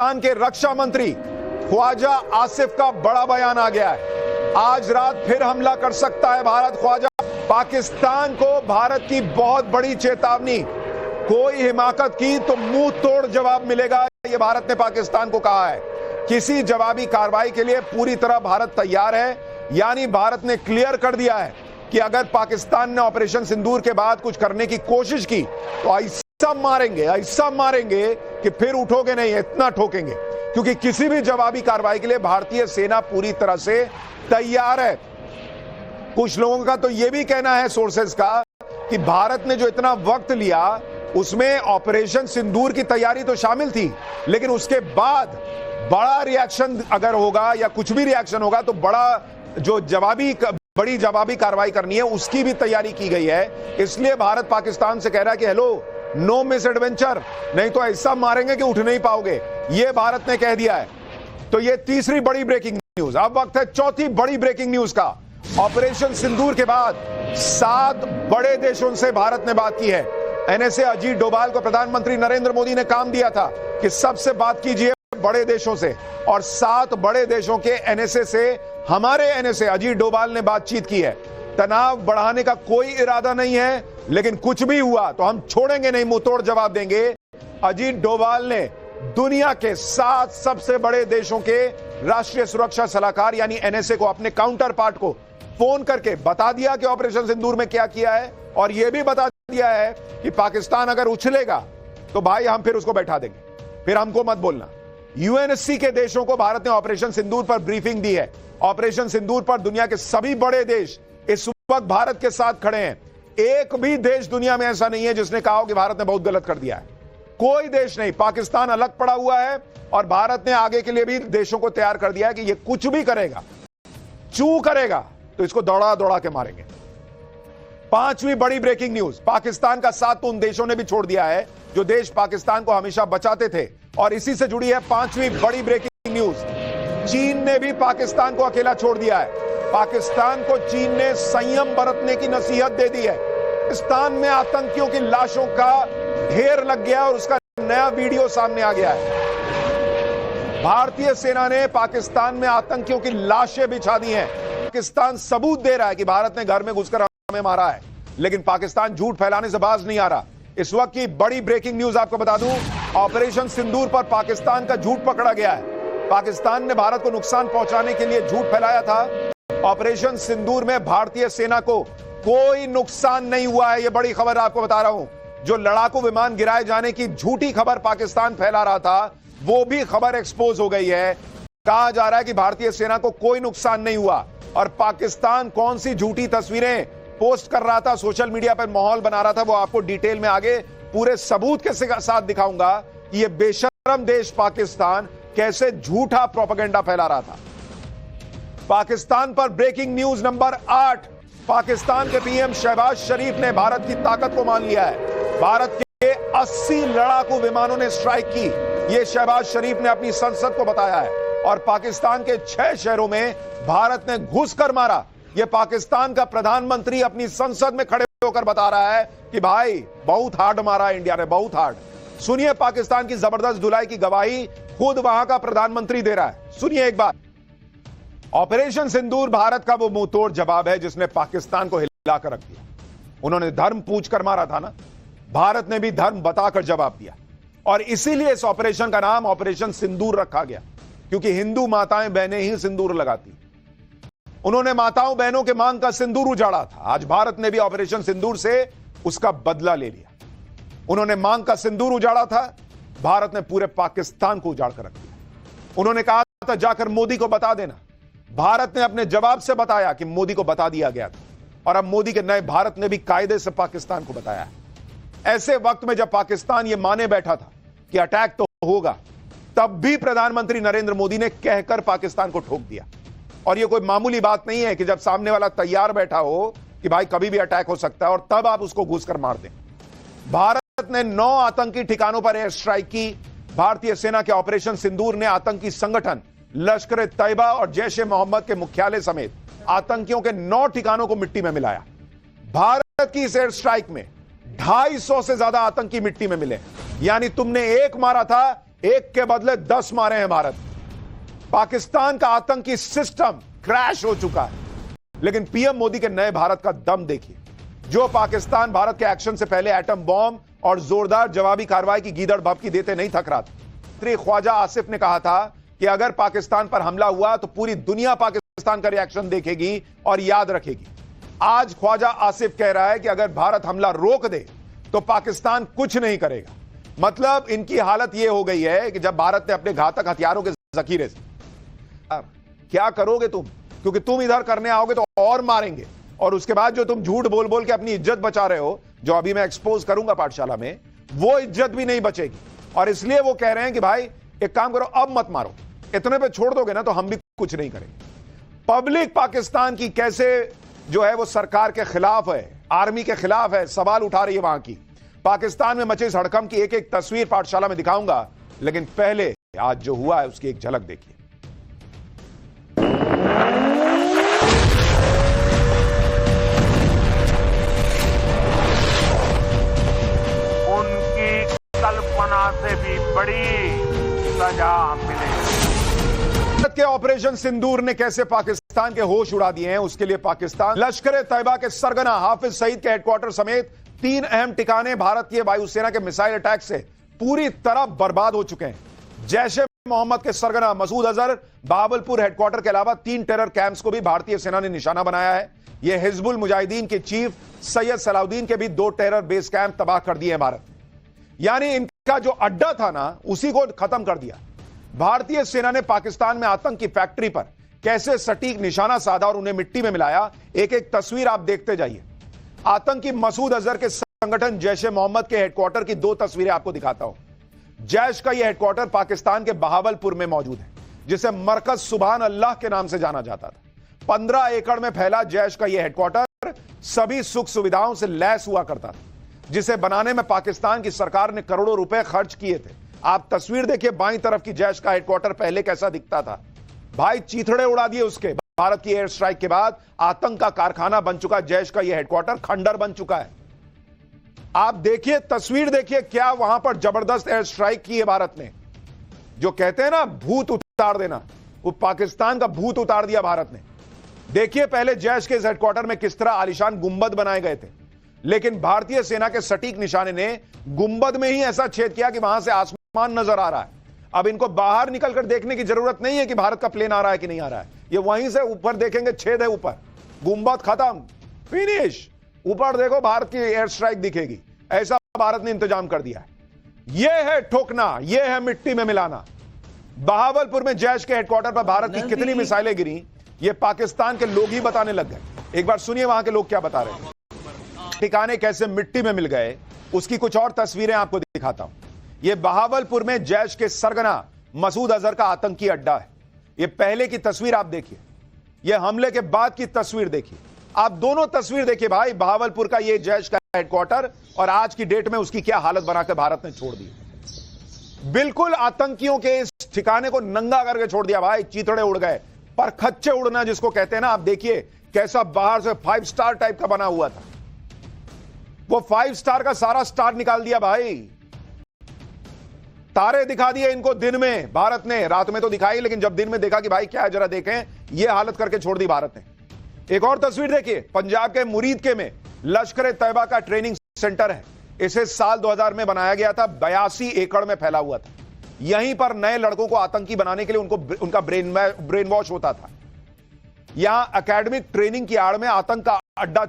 पाकिस्तान के रक्षा मंत्री ख्वाजा आसिफ का बड़ा बयान आ गया है। आज रात फिर हमला कर सकता है भारत। ख्वाजा पाकिस्तान को भारत की बहुत बड़ी चेतावनी, कोई हिमाकत की तो मुंह तोड़ जवाब मिलेगा, यह भारत ने पाकिस्तान को कहा है। किसी जवाबी कार्रवाई के लिए पूरी तरह भारत तैयार है। यानी भारत ने क्लियर कर दिया है कि अगर पाकिस्तान ने ऑपरेशन सिंदूर के बाद कुछ करने की कोशिश की तो ऐसा मारेंगे कि फिर उठोगे नहीं, इतना ठोकेंगे। क्योंकि किसी भी जवाबी कार्रवाई के लिए भारतीय सेना पूरी तरह से तैयार है। कुछ लोगों का तो यह भी कहना है, सोर्सेस का, कि भारत ने जो इतना वक्त लिया उसमें ऑपरेशन सिंदूर की तैयारी तो शामिल थी, लेकिन उसके बाद बड़ा रिएक्शन अगर होगा या कुछ भी रिएक्शन होगा तो बड़ी जवाबी कार्रवाई करनी है, उसकी भी तैयारी की गई है। इसलिए भारत पाकिस्तान से कह रहा है कि हेलो, नो मिस एडवेंचर, नहीं तो ऐसा मारेंगे कि उठ नहीं पाओगे। यह भारत ने कह दिया है। तो यह तीसरी बड़ी ब्रेकिंग न्यूज। अब वक्त है चौथी बड़ी ब्रेकिंग न्यूज का। ऑपरेशन सिंदूर के बाद 7 बड़े देशों से भारत ने बात की है। एनएसए अजीत डोभाल को प्रधानमंत्री नरेंद्र मोदी ने काम दिया था कि सबसे बात कीजिए बड़े देशों से, और 7 बड़े देशों के एनएसए से हमारे एनएसए अजीत डोभाल ने बातचीत की है। तनाव बढ़ाने का कोई इरादा नहीं है, लेकिन कुछ भी हुआ तो हम छोड़ेंगे नहीं, मुंहतोड़ जवाब देंगे। अजीत डोभाल ने दुनिया के 7 सबसे बड़े देशों के राष्ट्रीय सुरक्षा सलाहकार यानी एनएसए को, अपने काउंटर पार्ट को फोन करके बता दिया कि ऑपरेशन सिंदूर में क्या किया है, और यह भी बता दिया है कि पाकिस्तान अगर उछलेगा तो भाई हम फिर उसको बैठा देंगे, फिर हमको मत बोलना। यूएनएससी के देशों को भारत ने ऑपरेशन सिंदूर पर ब्रीफिंग दी है। ऑपरेशन सिंदूर पर दुनिया के सभी बड़े देश इस वक्त भारत के साथ खड़े हैं। एक भी देश दुनिया में ऐसा नहीं है जिसने कहा हो कि भारत ने बहुत गलत कर दिया है। कोई देश नहीं। पाकिस्तान अलग पड़ा हुआ है और भारत ने आगे के लिए भी देशों को तैयार कर दिया है कि ये कुछ भी करेगा, चू करेगा तो इसको दौड़ा दौड़ा के मारेंगे। 5वीं बड़ी ब्रेकिंग न्यूज। पाकिस्तान का साथ तो उन देशों ने भी छोड़ दिया है जो देश पाकिस्तान को हमेशा बचाते थे, और इसी से जुड़ी है 5वीं बड़ी ब्रेकिंग न्यूज। चीन ने भी पाकिस्तान को अकेला छोड़ दिया है। पाकिस्तान को चीन ने संयम बरतने की नसीहत दे दी है। पाकिस्तान में आतंकियों की लाशों का ढेर लग गया और उसका नया वीडियो सामने आ गया है। भारतीय सेना ने पाकिस्तान में आतंकियों की लाशें बिछा दी हैं। पाकिस्तान सबूत दे रहा है कि भारत ने घर में घुसकर हमें मारा है, लेकिन पाकिस्तान झूठ फैलाने से बाज नहीं आ रहा। इस वक्त की बड़ी ब्रेकिंग न्यूज आपको बता दूं, ऑपरेशन सिंदूर पर पाकिस्तान का झूठ पकड़ा गया है। पाकिस्तान ने भारत को नुकसान पहुंचाने के लिए झूठ फैलाया था। ऑपरेशन सिंदूर में भारतीय सेना को कोई नुकसान नहीं हुआ है, यह बड़ी खबर आपको बता रहा हूं। जो लड़ाकू विमान गिराए जाने की झूठी खबर पाकिस्तान फैला रहा था, वो भी खबर एक्सपोज हो गई है। कहा जा रहा है कि भारतीय सेना को कोई नुकसान नहीं हुआ, और पाकिस्तान कौन सी झूठी तस्वीरें पोस्ट कर रहा था, सोशल मीडिया पर माहौल बना रहा था, वो आपको डिटेल में आगे पूरे सबूत के साथ दिखाऊंगा कि यह बेशर्म देश पाकिस्तान कैसे झूठा प्रोपेगेंडा फैला रहा था। पाकिस्तान पर ब्रेकिंग न्यूज नंबर 8। पाकिस्तान के पीएम शहबाज शरीफ ने भारत की ताकत को मान लिया है। भारत के 80 लड़ाकू विमानों ने स्ट्राइक की, यह शहबाज शरीफ ने अपनी संसद को बताया है। और पाकिस्तान के 6 शहरों में भारत ने घुसकर मारा। यह पाकिस्तान का प्रधानमंत्री अपनी संसद में खड़े होकर बता रहा है कि भाई बहुत हार्ड मारा है इंडिया ने, बहुत हार्ड। सुनिए पाकिस्तान की जबरदस्त धुलाई की गवाही खुद वहां का प्रधानमंत्री दे रहा है। सुनिए एक बार। ऑपरेशन सिंदूर भारत का वो मुंहतोड़ जवाब है जिसने पाकिस्तान को हिलाकर रख दिया। उन्होंने धर्म पूछकर मारा था ना, भारत ने भी धर्म बताकर जवाब दिया, और इसीलिए इस ऑपरेशन का नाम ऑपरेशन सिंदूर रखा गया, क्योंकि हिंदू माताएं बहनें ही सिंदूर लगाती। उन्होंने माताओं बहनों के मांग का सिंदूर उजाड़ा था। आज भारत ने भी ऑपरेशन सिंदूर से उसका बदला ले लिया। उन्होंने मांग का सिंदूर उजाड़ा था, भारत ने पूरे पाकिस्तान को उजाड़ कर रख दिया। उन्होंने कहा था जाकर मोदी को बता देना, भारत ने अपने जवाब से बताया कि मोदी को बता दिया गया था, और अब मोदी के नए भारत ने भी कायदे से पाकिस्तान को बताया है। ऐसे वक्त में जब पाकिस्तान यह माने बैठा था कि अटैक तो होगा, तब भी प्रधानमंत्री नरेंद्र मोदी ने कहकर पाकिस्तान को ठोक दिया। और यह कोई मामूली बात नहीं है कि जब सामने वाला तैयार बैठा हो कि भाई कभी भी अटैक हो सकता है, और तब आप उसको घुसकर मार दें। भारत ने 9 आतंकी ठिकानों पर एयर स्ट्राइक की। भारतीय सेना के ऑपरेशन सिंदूर ने आतंकी संगठन लश्कर तैयबा और जैश ए मोहम्मद के मुख्यालय समेत आतंकियों के 9 ठिकानों को मिट्टी में मिलाया। भारत की इस एयर स्ट्राइक में 250 से ज्यादा आतंकी मिट्टी में मिले। यानी तुमने एक मारा था, एक के बदले 10 मारे हैं भारत। पाकिस्तान का आतंकी सिस्टम क्रैश हो चुका है। लेकिन पीएम मोदी के नए भारत का दम देखिए। जो पाकिस्तान भारत के एक्शन से पहले एटम बॉम्ब और जोरदार जवाबी कार्रवाई की गीदड़ भभकी देते नहीं थक रहा था। ख्वाजा आसिफ ने कहा था कि अगर पाकिस्तान पर हमला हुआ तो पूरी दुनिया पाकिस्तान का रिएक्शन देखेगी और याद रखेगी। आज ख्वाजा आसिफ कह रहा है कि अगर भारत हमला रोक दे तो पाकिस्तान कुछ नहीं करेगा। मतलब इनकी हालत यह हो गई है कि जब भारत ने अपने घातक हथियारों के जखीरे से क्या करोगे तुम, क्योंकि तुम इधर करने आओगे तो और मारेंगे। और उसके बाद जो तुम झूठ बोल बोल के अपनी इज्जत बचा रहे हो, जो अभी मैं एक्सपोज करूंगा पाठशाला में, वो इज्जत भी नहीं बचेगी। और इसलिए वो कह रहे हैं कि भाई एक काम करो, अब मत मारो, इतने पे छोड़ दोगे ना तो हम भी कुछ नहीं करेंगे। पब्लिक पाकिस्तान की कैसे जो है वो सरकार के खिलाफ है, आर्मी के खिलाफ है, सवाल उठा रही है। वहां की पाकिस्तान में मचे इस हड़कंप की एक एक तस्वीर पाठशाला में दिखाऊंगा। लेकिन पहले आज जो हुआ है उसकी एक झलक देखिए। उनकी कल्पना से भी बड़ी सजा मिलेगी। भारत के ऑपरेशन सिंदूर ने कैसे पाकिस्तान के होश उड़ा दिए हैं, उसके लिए पाकिस्तान लश्कर तैयबा के सरगना हाफिज सईद के हेडक्वार्टर समेत 3 अहम ठिकाने भारतीय वायुसेना के मिसाइल अटैक से पूरी तरह बर्बाद हो चुके हैं। जैश ए मोहम्मद के सरगना मसूद अजहर बहावलपुर हेडक्वार्टर के अलावा 3 टेरर कैंप्स को भी भारतीय सेना ने निशाना बनाया है। यह हिजबुल मुजाहिदीन के चीफ सैयद सलाउद्दीन के भी 2 टेरर बेस कैंप तबाह कर दिए हैं भारत ने। यानी इनका जो अड्डा था ना, उसी को खत्म कर दिया। भारतीय सेना ने पाकिस्तान में आतंक की फैक्ट्री पर कैसे सटीक निशाना साधा और उन्हें मिट्टी में मिलाया, एक एक तस्वीर आप देखते जाइए। आतंकी मसूद अजहर के संगठन जैश ए मोहम्मद के हेडक्वार्टर की 2 तस्वीरें आपको दिखाता हूं। जैश का यह हेडक्वार्टर पाकिस्तान के बहावलपुर में मौजूद है, जिसे मरकज सुभान अल्लाह के नाम से जाना जाता था। 15 एकड़ में फैला जैश का यह हेडक्वार्टर सभी सुख सुविधाओं से लैस हुआ करता था, जिसे बनाने में पाकिस्तान की सरकार ने करोड़ों रुपए खर्च किए थे। आप तस्वीर देखिए, बाईं तरफ की जैश का हेडक्वार्टर पहले कैसा दिखता था। भाई चीथड़े उड़ा दिए उसके। भारत की एयर स्ट्राइक के बाद आतंक का कारखाना बन चुका जैश का यह हेडक्वार्टर खंडर बन चुका है। आप देखिए, तस्वीर देखिए, क्या वहां पर जबरदस्त एयर स्ट्राइक की है भारत ने। जो कहते हैं ना भूत उतार देना, वो पाकिस्तान का भूत उतार दिया भारत ने। देखिए पहले जैश के इस हेडक्वार्टर में किस तरह आलीशान गुंबद बनाए गए थे, लेकिन भारतीय सेना के सटीक निशाने ने गुंबद में ही ऐसा छेद किया कि वहां से आसमान नजर आ रहा है। अब इनको बाहर निकलकर देखने की जरूरत नहीं है कि भारत का प्लेन आ रहा है कि नहीं आ रहा है। ये वहीं से ऊपर देखेंगे, छेद है ऊपर, गुंबद खत्म, फिनिश। ऊपर देखो भारत की एयर स्ट्राइक दिखेगी। ऐसा भारत ने इंतजाम कर दिया है। यह है ठोकना, यह है मिट्टी में मिलाना। बहावलपुर में जैश के हेडक्वार्टर पर भारत की कितनी मिसाइलें गिरी, यह पाकिस्तान के लोग ही बताने लग गए। एक बार सुनिए वहां के लोग क्या बता रहे हैं। ठिकाने कैसे मिट्टी में मिल गए, उसकी कुछ और तस्वीरें आपको दिखाता हूं। यह बहावलपुर में जैश के सरगना मसूद अजहर का आतंकी अड्डा है। यह पहले की तस्वीर आप देखिए, यह हमले के बाद की तस्वीर देखिए। आप दोनों तस्वीर देखिए भाई, बहावलपुर का यह जैश का हेडक्वार्टर और आज की डेट में उसकी क्या हालत बनाकर भारत ने छोड़ दी। बिल्कुल आतंकियों के इस ठिकाने को नंगा करके छोड़ दिया भाई। चीथड़े उड़ गए, पर खच्चे उड़ना जिसको कहते हैं ना। आप देखिए कैसा बाहर से 5 स्टार टाइप का बना हुआ था, वो 5 स्टार का सारा स्टार निकाल दिया भाई। तारे दिखा दिए इनको दिन में भारत ने, रात में तो दिखाई, लेकिन जब दिन में देखा कि भाई क्या है जरा देखें, यह हालत करके छोड़ दी भारत ने। एक और तस्वीर देखिए, पंजाब के मुरीद के में लश्कर तैयबा का ट्रेनिंग सेंटर है। इसे साल 2000 में बनाया गया था, 82 एकड़ में फैला हुआ था। यहीं पर नए लड़कों को आतंकी बनाने के लिए उनका ब्रेन वॉश होता था। यहां एकेडमिक ट्रेनिंग की आड़ में आतंक का अड्डा